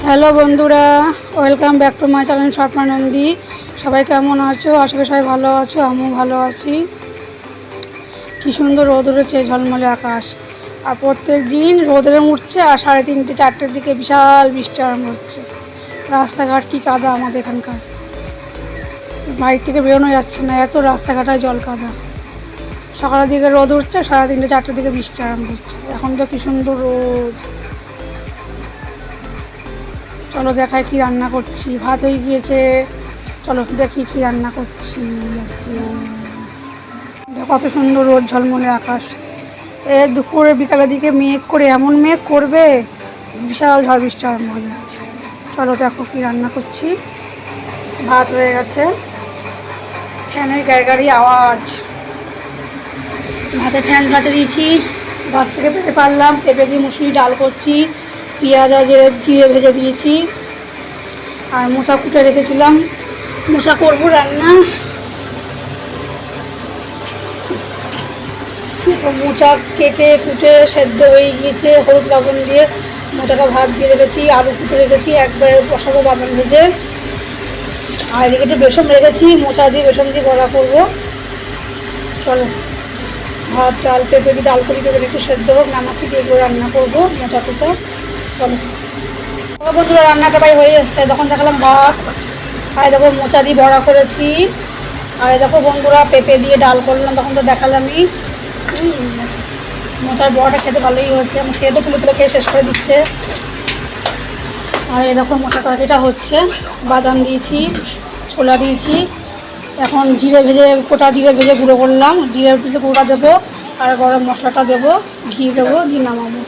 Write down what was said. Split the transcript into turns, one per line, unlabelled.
Hello বন্ধুরা, welcome back to my channel Swapna Nandi. সবাই কেমন আছো? আশা করি সবাই ভালো আছো, আমিও ভালো আছি। কি সুন্দর রোদ উঠেছে, ঝলমলে আকাশ। আর প্রত্যেক দিন রোদে উঠছে আর 3:30 4টের দিকে বিশাল বৃষ্টি আরম্ভ হচ্ছে। রাস্তাঘাট কি কাদা আমাদের এখানকার, বাড়ির থেকে বেরোনো যাচ্ছে না, এত রাস্তাঘাটায় জল কাদা। সকালের দিকে রোদ উঠছে, 3:30 4টের দিকে বৃষ্টি আরম্ভ হচ্ছে। এখন তো কি সুন্দর রোদ। চলো দেখাই কি রান্না করছি। ভাত হয়ে গিয়েছে, চলো দেখি কি রান্না করছি আজকে। কত সুন্দর রোদ, ঝলমলে আকাশ। দুপুরে বিকালের দিকে মেঘ করে, এমন মেঘ করবে বিশাল ঝড় বৃষ্টি আরম্ভ হয়ে যাচ্ছে। চলো দেখো কি রান্না করছি। ভাত হয়ে গেছে, ফ্যানের গাড়ি আওয়াজ। ভাতে দিয়েছি, গাছ থেকে পেতে পারলাম। পেঁপে দিয়ে মুসুরি ডাল করছি, পেঁয়াজ আর জিরে ভেজে দিয়েছি। আর মোচা কুটে রেখেছিলাম, মোচা করবো রান্না। মোচা কেটে কুটে সেদ্ধ হয়ে গিয়েছে, হলুদ লবণ দিয়ে মোচাটা ভাত দিয়ে রেখেছি। আলু কুটে রেখেছি, একবারে বসাবো বাদাম ভেজে। আর এদিকে একটু বেসন রেখেছি, মোচা দিয়ে বেসন দিয়ে বড়া করবো। চলো ভাত ডাল পেঁপে দিয়ে ডাল করি, পেঁপে একটু সেদ্ধ হোক, নামাচ্ছি, দিয়ে করে রান্না করবো মোচা টোচা। চলো বন্ধুরা, রান্নাটা প্রায় হয়ে এসছে। তখন দেখালাম ভাত, আর দেখো মোচা দিয়ে বড়া করেছি। আর দেখো বন্ধুরা, পেঁপে দিয়ে ডাল করলাম, তখন তো দেখালামই। মোচার বড়াটা খেতে ভালোই হয়েছে, আমার সে তো তুলে খেয়ে শেষ করে দিচ্ছে। আর এই দেখো মোচা তরকারিটা হচ্ছে, বাদাম দিয়েছি, ছোলা দিয়েছি। এখন গোটা জিরে ভেজে গুঁড়ো করলাম, জিরে ভেজে গুঁড়োটা দেবো, আর গরম মশলাটা দেবো, ঘি দেবো, দিয়ে নামাবো।